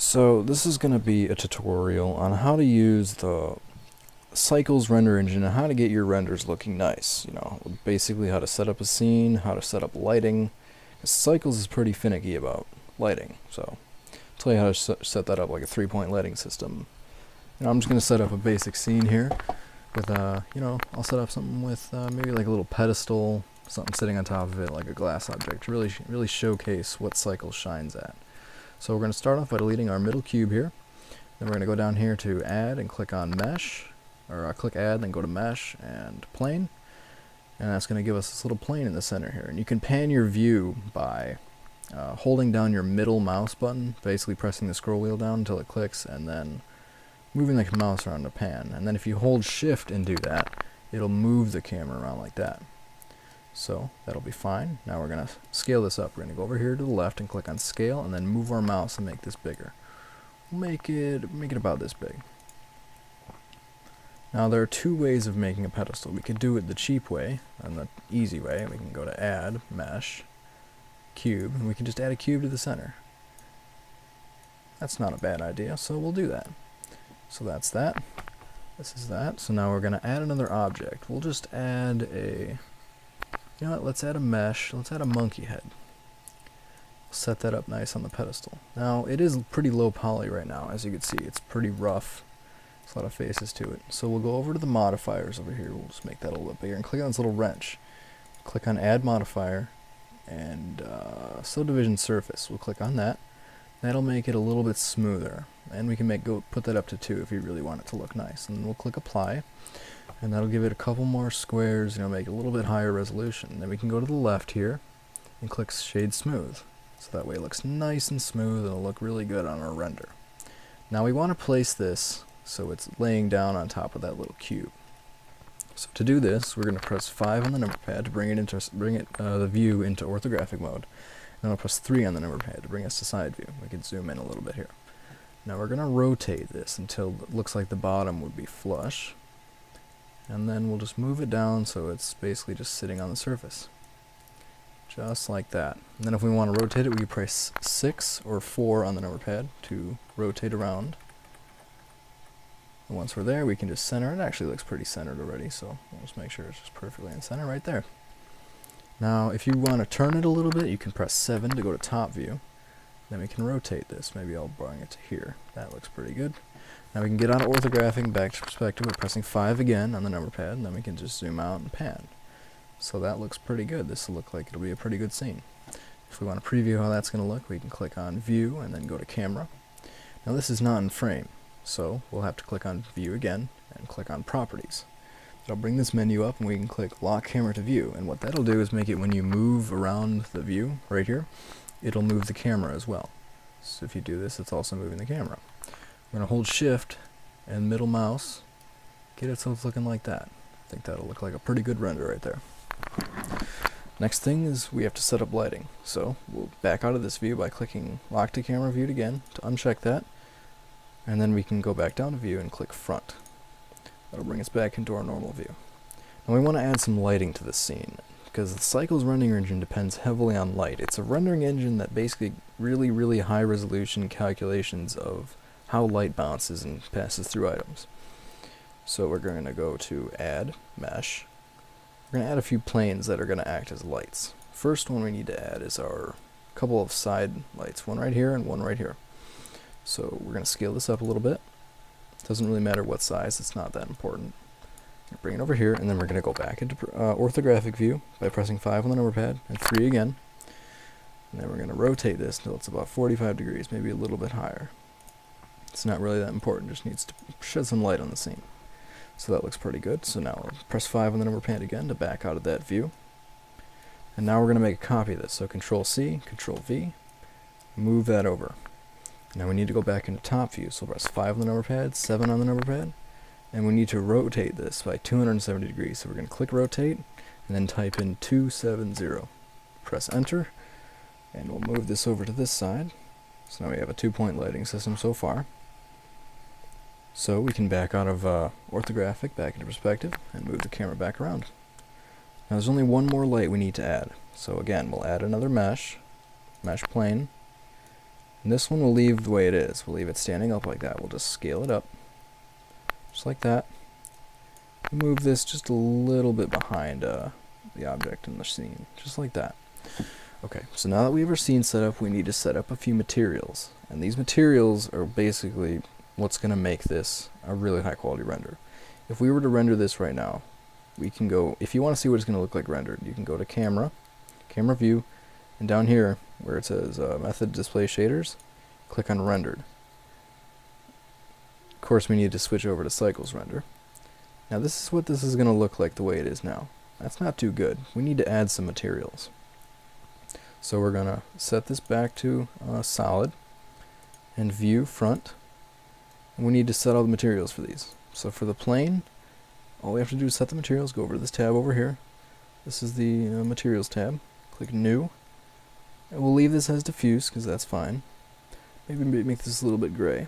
So this is going to be a tutorial on how to use the Cycles render engine and how to get your renders looking nice. Basically how to set up a scene, how to set up lighting. Cycles is pretty finicky about lighting, so I'll tell you how to set that up, like a 3-point lighting system. I'm just going to set up a basic scene here with, I'll set up something with maybe like a little pedestal, something sitting on top of it, like a glass object, to really showcase what Cycles shines at. So we're going to start off by deleting our middle cube here. Then we're going to go down here to Add and click on Mesh, or click Add, then go to Mesh and Plane. And that's going to give us this little plane in the center here. And you can pan your view by holding down your middle mouse button, basically pressing the scroll wheel down until it clicks, and then moving the mouse around to pan. And then if you hold Shift and do that, it'll move the camera around like that. So that'll be fine. Now we're going to scale this up. We're going to go over here to the left and click on Scale, and then move our mouse and make this bigger. Make it about this big. Now there are two ways of making a pedestal. We could do it the cheap way and the easy way. We can go to Add, Mesh, Cube, and we can just add a cube to the center. That's not a bad idea, so we'll do that. So that's that. This is that. So now we're going to add another object. We'll just add a... You know what, let's add a mesh, let's add a monkey head. Set that up nice on the pedestal. Now, it is pretty low poly right now, as you can see. It's pretty rough. There's a lot of faces to it. So we'll go over to the modifiers over here. We'll just make that a little bit bigger and click on this little wrench. Click on Add Modifier and Subdivision Surface. We'll click on that. That'll make it a little bit smoother. And we can put that up to 2 if you really want it to look nice. And then we'll click Apply. And that'll give it a couple more squares, make it a little bit higher resolution. Then we can go to the left here and click Shade Smooth. So that way it looks nice and smooth and it'll look really good on our render. Now we want to place this so it's laying down on top of that little cube. So to do this, we're going to press 5 on the number pad to bring the view into orthographic mode. And then I'll press 3 on the number pad to bring us to side view. We can zoom in a little bit here. Now we're going to rotate this until it looks like the bottom would be flush. And then we'll just move it down so it's basically just sitting on the surface. Just like that. And then if we want to rotate it, we can press 6 or 4 on the number pad to rotate around. And once we're there, we can just center. It actually looks pretty centered already, so we'll just make sure it's just perfectly in center right there. Now, if you want to turn it a little bit, you can press 7 to go to top view. Then we can rotate this. Maybe I'll bring it to here. That looks pretty good. Now we can get out of orthographic and back to perspective by pressing 5 again on the number pad, and then we can just zoom out and pan. So that looks pretty good. This will look like it'll be a pretty good scene. If we want to preview how that's going to look, we can click on View and then go to Camera. Now this is not in frame, so we'll have to click on View again and click on Properties. It'll bring this menu up and we can click Lock Camera to View, and what that'll do is make it when you move around the view right here, it'll move the camera as well. So if you do this, it's also moving the camera. We're going to hold Shift and middle mouse, get it so it's looking like that. I think that'll look like a pretty good render right there. Next thing is we have to set up lighting. So we'll back out of this view by clicking Lock to Camera Viewed again to uncheck that. And then we can go back down to View and click Front. That'll bring us back into our normal view. Now we want to add some lighting to this scene, because the Cycles rendering engine depends heavily on light. It's a rendering engine that basically really high resolution calculations of how light bounces and passes through items. So we're going to go to Add, Mesh. We're going to add a few planes that are going to act as lights. First one we need to add is our couple of side lights, one right here and one right here. So we're going to scale this up a little bit. Doesn't really matter what size, it's not that important. Bring it over here, and then we're going to go back into orthographic view by pressing 5 on the number pad and 3 again. And then we're going to rotate this until it's about 45 degrees, maybe a little bit higher. It's not really that important, just needs to shed some light on the scene. So that looks pretty good. So now we'll press 5 on the number pad again to back out of that view. And now we're going to make a copy of this. So Control C, Control V, move that over. Now we need to go back into top view. So press 5 on the number pad, 7 on the number pad, and we need to rotate this by 270 degrees. So we're going to click Rotate and then type in 270. Press Enter, and we'll move this over to this side. So now we have a 2-point lighting system so far. So we can back out of orthographic, back into perspective, and move the camera back around. Now there's only one more light we need to add. So again, we'll add another mesh, mesh plane, And this one we'll leave the way it is. We'll leave it standing up like that. We'll just scale it up, just like that. Move this just a little bit behind the object in the scene, just like that. Okay, so now that we have our scene set up, we need to set up a few materials. And these materials are basically what's going to make this a really high quality render. If we were to render this right now, we can go, if you want to see what it's going to look like rendered, you can go to camera, camera view, and down here where it says method display shaders, click on rendered. Of course we need to switch over to cycles render. Now this is what this is going to look like the way it is now. That's not too good. We need to add some materials. So we're going to set this back to solid and view front. And we need to set all the materials for these. So for the plane, all we have to do is set the materials, go over to this tab over here. This is the materials tab. Click new. And we'll leave this as diffuse because that's fine. Maybe make this a little bit gray.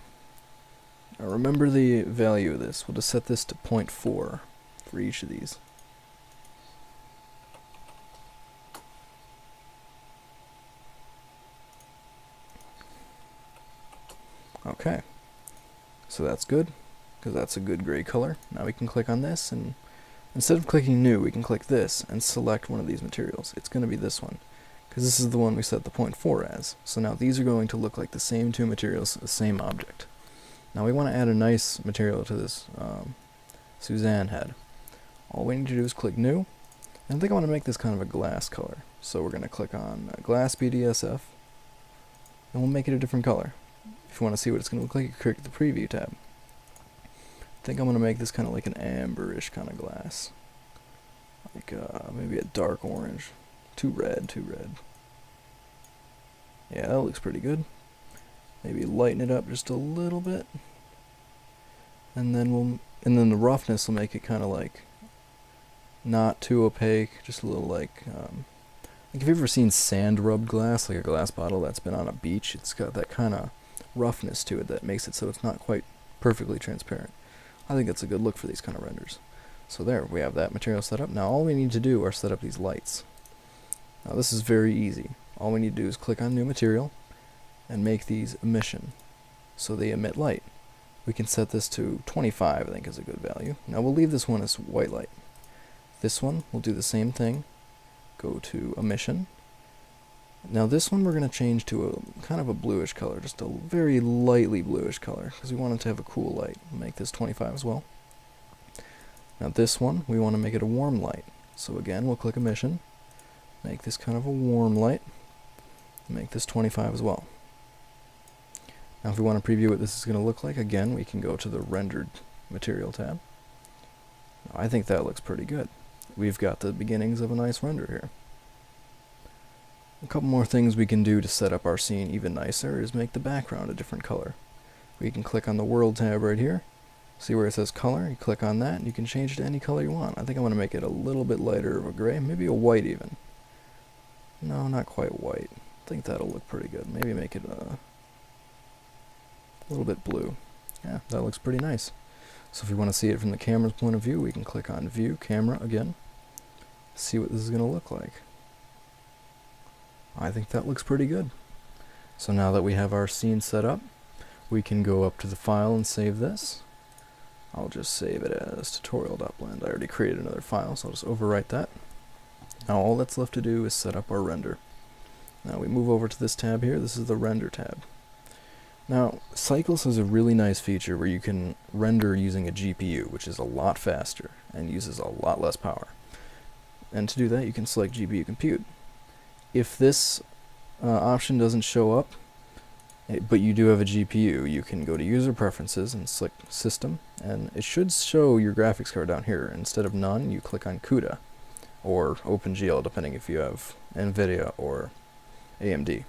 Now remember the value of this. We'll just set this to 0.4 for each of these. Okay, so that's good, because that's a good gray color. Now we can click on this, and instead of clicking new, we can click this and select one of these materials. It's going to be this one, because this is the one we set the 0.4 as. So now these are going to look like the same two materials, the same object. Now we want to add a nice material to this Suzanne head. All we need to do is click new, and I think I want to make this kind of a glass color. So we're going to click on glass BDSF, and we'll make it a different color. If you want to see what it's going to look like, you click the preview tab. I think I'm going to make this kind of like an amberish kind of glass. Like maybe a dark orange. Too red. Yeah, that looks pretty good. Maybe lighten it up just a little bit. And then the roughness will make it kind of like not too opaque, just a little like if you've ever seen sand rubbed glass, like a glass bottle that's been on a beach, it's got that kind of roughness to it that makes it so it's not quite perfectly transparent. I think that's a good look for these kind of renders. So there, we have that material set up. Now all we need to do are set up these lights. Now this is very easy. All we need to do is click on new material and make these emission, so they emit light. We can set this to 25, I think is a good value. Now we'll leave this one as white light. This one, we'll do the same thing. Go to emission. Now this one we're going to change to a kind of a bluish color, just a very lightly bluish color, because we want it to have a cool light. We'll make this 25 as well. Now this one, we want to make it a warm light. So again, we'll click emission, make this kind of a warm light, make this 25 as well. Now if we want to preview what this is going to look like, again, we can go to the rendered material tab. Now, I think that looks pretty good. We've got the beginnings of a nice render here. A couple more things we can do to set up our scene even nicer is make the background a different color. We can click on the World tab right here. See where it says color? You click on that and you can change it to any color you want. I think I want to make it a little bit lighter of a gray, maybe a white even. No, not quite white. I think that'll look pretty good. Maybe make it a little bit blue. Yeah, that looks pretty nice. So if we want to see it from the camera's point of view, we can click on View, Camera again. See what this is going to look like. I think that looks pretty good. So now that we have our scene set up, we can go up to the file and save this. I'll just save it as tutorial.blend. I already created another file, so I'll just overwrite that. Now all that's left to do is set up our render. Now we move over to this tab here. This is the render tab. Now Cycles has a really nice feature where you can render using a GPU, which is a lot faster and uses a lot less power. And to do that, you can select GPU compute. If this option doesn't show up, but you do have a GPU, you can go to User Preferences and select System, and it should show your graphics card down here. Instead of None, you click on CUDA, or OpenGL, depending if you have NVIDIA or AMD.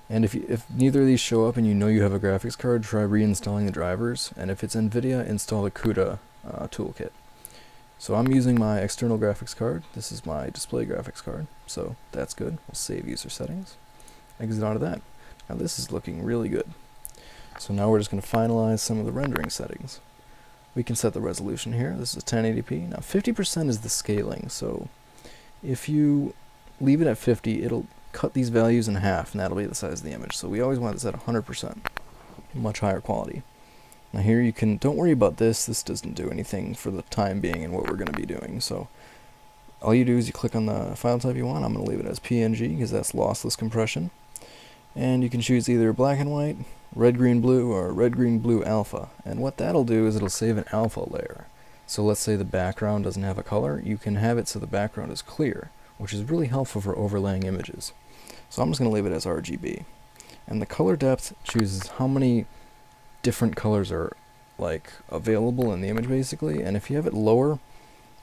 And if neither of these show up and you know you have a graphics card, try reinstalling the drivers, and if it's NVIDIA, install the CUDA toolkit. So I'm using my external graphics card. This is my display graphics card, so that's good. We'll save user settings, exit out of that. Now this is looking really good. So now we're just going to finalize some of the rendering settings. We can set the resolution here. This is 1080p. Now 50% is the scaling, so if you leave it at 50, cut these values in half, and that'll be the size of the image. So we always want this at 100%, much higher quality. Now here you can, don't worry about this doesn't do anything for the time being and what we're going to be doing. So all you do is you click on the file type you want. I'm going to leave it as PNG because that's lossless compression. And you can choose either black and white, red, green, blue, or red, green, blue, alpha. And what that'll do is it'll save an alpha layer. So let's say the background doesn't have a color, you can have it so the background is clear, which is really helpful for overlaying images. So I'm just going to leave it as RGB. And the color depth chooses how many different colors are like available in the image basically, and if you have it lower,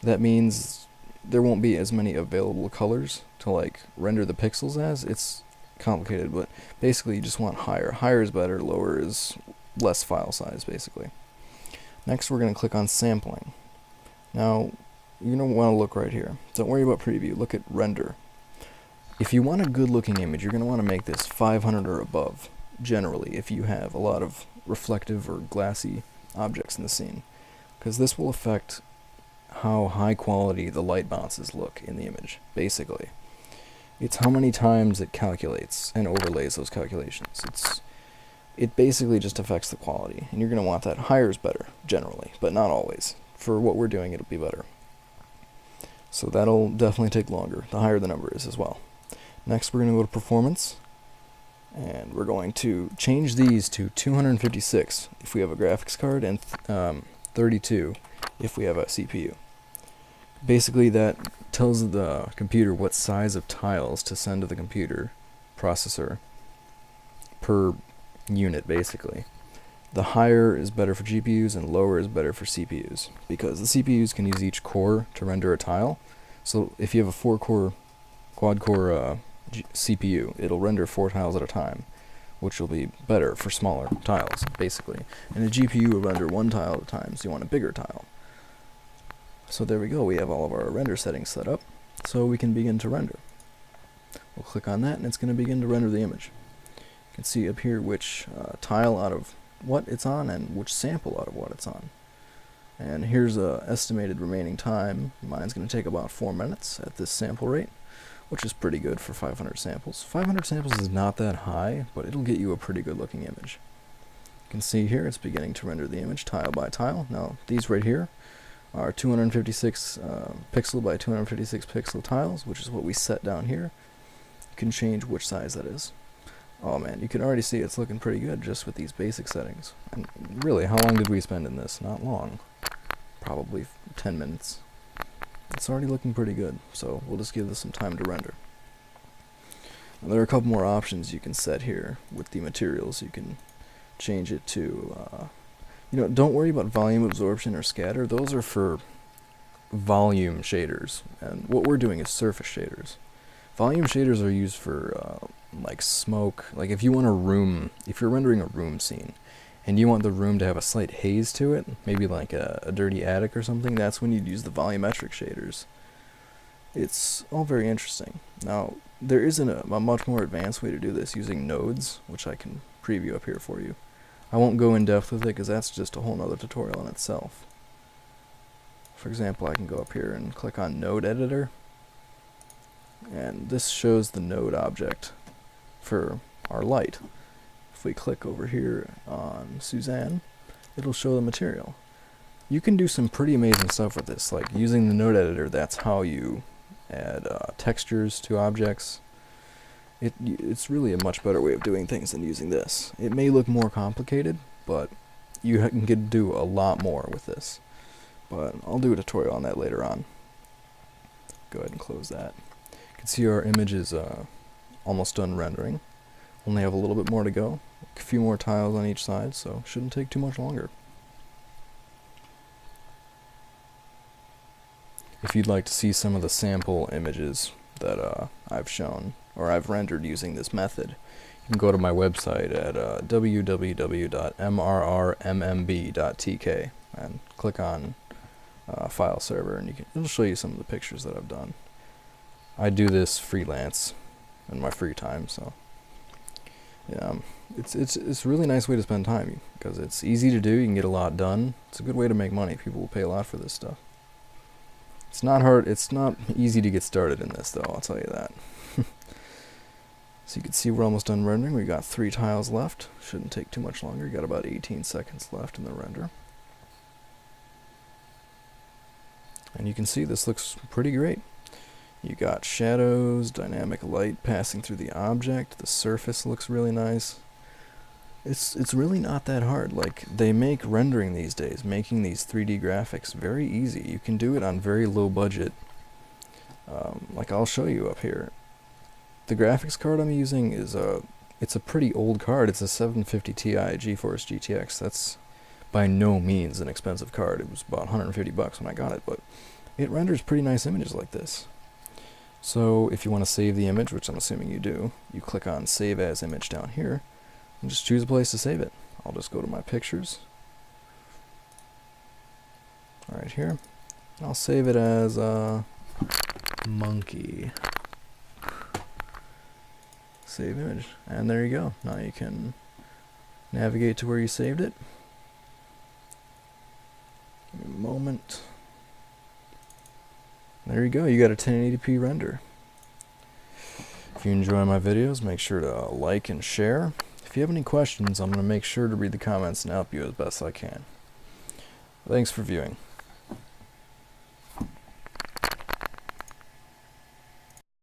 that means there won't be as many available colors to like render the pixels as. It's complicated, but basically you just want higher. Higher is better, lower is less file size basically. Next we're going to click on sampling. Now you're going to want to look right here. Don't worry about preview, look at render. If you want a good looking image, you're going to want to make this 500 or above generally if you have a lot of reflective or glassy objects in the scene, because this will affect how high quality the light bounces look in the image. Basically, it's how many times it calculates and overlays those calculations. It basically just affects the quality, and you're going to want that. Higher is better generally, but not always. For what we're doing, it'll be better. So that'll definitely take longer, the higher the number is as well. Next we're going to go to performance, and we're going to change these to 256 if we have a graphics card, and 32 if we have a CPU. Basically that tells the computer what size of tiles to send to the computer processor per unit basically. The higher is better for GPUs and lower is better for CPUs, because the CPUs can use each core to render a tile. So if you have a 4-core quad-core CPU, it'll render 4 tiles at a time, which will be better for smaller tiles, basically. And a GPU will render 1 tile at a time, so you want a bigger tile. So there we go, we have all of our render settings set up, so we can begin to render. We'll click on that, and it's going to begin to render the image. You can see up here which tile out of what it's on, and which sample out of what it's on. And here's a estimated remaining time. Mine's going to take about 4 minutes at this sample rate, which is pretty good for 500 samples. 500 samples is not that high, but it'll get you a pretty good looking image. You can see here it's beginning to render the image tile by tile. Now these right here are 256 pixel by 256 pixel tiles, which is what we set down here. You can change which size that is. Oh man, you can already see it's looking pretty good just with these basic settings. And really, how long did we spend in this? Not long. Probably 10 minutes. It's already looking pretty good, so we'll just give this some time to render. Now, there are a couple more options you can set here with the materials. You can change it to, don't worry about volume absorption or scatter. Those are for volume shaders, and what we're doing is surface shaders. Volume shaders are used for like smoke. Like if you want a room, if you're rendering a room scene, and you want the room to have a slight haze to it, maybe like a dirty attic or something, that's when you'd use the volumetric shaders. It's all very interesting. Now, there isn't a much more advanced way to do this using nodes, which I can preview up here for you. I won't go in depth with it because that's just a whole nother tutorial in itself. For example, I can go up here and click on Node Editor, and this shows the node object for our light. If we click over here on Suzanne, it'll show the material. You can do some pretty amazing stuff with this, like using the node editor. That's how you add textures to objects. It's really a much better way of doing things than using this. It may look more complicated, but you can do a lot more with this. But I'll do a tutorial on that later on. Go ahead and close that. You can see our image is almost done rendering. Only have a little bit more to go. A few more tiles on each side, so shouldn't take too much longer. If you'd like to see some of the sample images that I've shown, or I've rendered using this method, you can go to my website at www.mrrmmb.tk and click on File Server, and it'll show you some of the pictures that I've done. I do this freelance in my free time, so yeah, it's a really nice way to spend time because it's easy to do. You can get a lot done. It's a good way to make money. People will pay a lot for this stuff. It's not hard. It's not easy to get started in this, though. I'll tell you that. So you can see we're almost done rendering. We got 3 tiles left. Shouldn't take too much longer. Got about 18 seconds left in the render. And you can see this looks pretty great. You got shadows, dynamic light passing through the object. The surface looks really nice. It's really not that hard. Like, they make rendering these days, making these 3D graphics very easy. You can do it on very low budget. Like I'll show you up here. The graphics card I'm using is it's a pretty old card. It's a 750 Ti GeForce GTX. That's by no means an expensive card. It was about 150 bucks when I got it, but it renders pretty nice images like this. So if you want to save the image, which I'm assuming you do, you click on Save As Image down here, and just choose a place to save it. I'll just go to my pictures, right here, and I'll save it as monkey. Save image, and there you go. Now you can navigate to where you saved it. Give me a moment. There you go, you got a 1080p render. If you enjoy my videos, make sure to like and share. If you have any questions, I'm going to make sure to read the comments and help you as best I can. Thanks for viewing.